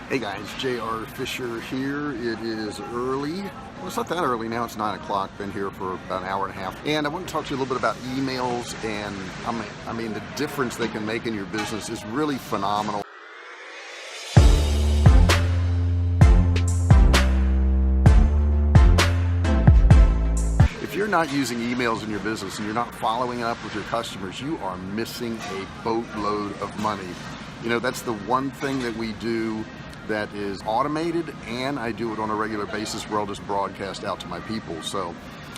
Hey guys, JR Fisher here. It is early. Well, it's not that early now. It's 9 o'clock. Been here for about an hour and a half. And I want to talk to you a little bit about emails. And I mean, the difference they can make in your business is really phenomenal. If you're not using emails in your business and you're not following up with your customers, you are missing a boatload of money. You know, that's the one thing that we do that is automated, and I do it on a regular basis where I'll just broadcast out to my people. So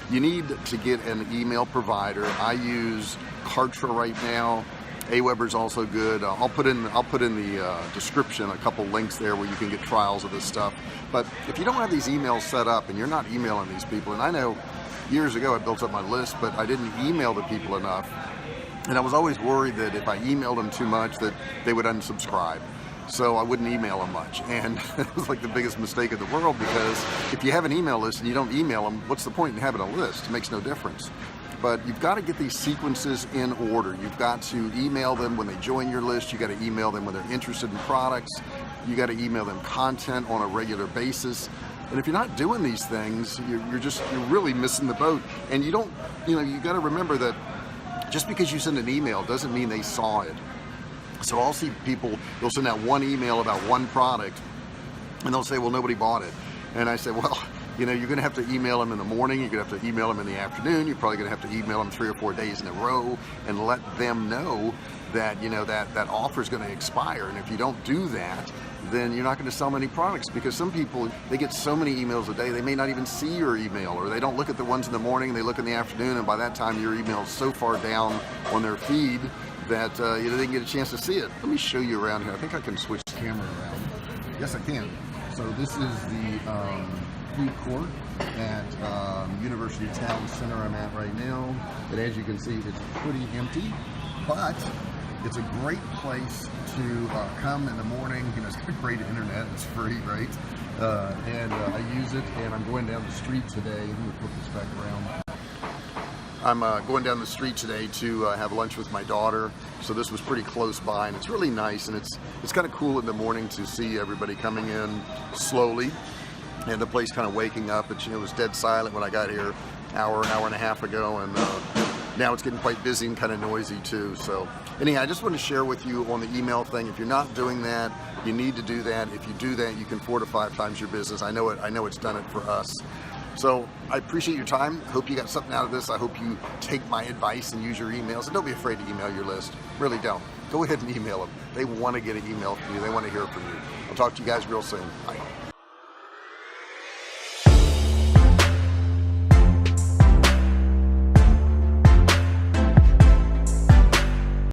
you need to get an email provider. I use Kartra right now. Aweber's also good. I'll put in the description a couple links there where you can get trials of this stuff. But if you don't have these emails set up and you're not emailing these people, and I know years ago I built up my list, but I didn't email the people enough. And I was always worried that if I emailed them too much that they would unsubscribe. So I wouldn't email them much. And it was like the biggest mistake in the world, because if you have an email list and you don't email them, what's the point in having a list? It makes no difference. But you've got to get these sequences in order. You've got to email them when they join your list. You got to email them when they're interested in products. You got to email them content on a regular basis. And if you're not doing these things, you're really missing the boat. And you got to remember that just because you send an email doesn't mean they saw it. So I'll see people, they'll send out one email about one product and they'll say, well, nobody bought it. And I say, well, you're going to have to email them in the morning. You're going to have to email them in the afternoon. You're probably going to have to email them 3 or 4 days in a row and let them know that, that offer is going to expire. And if you don't do that, then you're not going to sell many products, because some people, they get so many emails a day, they may not even see your email, or they don't look at the ones in the morning, they look in the afternoon, and by that time your email is so far down on their feed that they didn't get a chance to see it. Let me show you around here. I think I can switch the camera around. Yes, I can. So this is the food court at University Town Center I'm at right now. And as you can see, it's pretty empty, but it's a great place to come in the morning. It's got great internet. It's free, right? And I use it, and I'm going down the street today. Let me put this back around. I'm going down the street today to have lunch with my daughter, so this was pretty close by, and it's really nice, and it's kind of cool in the morning to see everybody coming in slowly, and the place kind of waking up. It was dead silent when I got here hour and a half ago, and now it's getting quite busy and kind of noisy too. So anyhow, I just want to share with you on the email thing. If you're not doing that, you need to do that. If you do that, you can 4 to 5 times your business. I know it's done it for us. So I appreciate your time. Hope you got something out of this. I hope you take my advice and use your emails. And don't be afraid to email your list. Really don't. Go ahead and email them. They want to get an email from you. They want to hear from you. I'll talk to you guys real soon. Bye.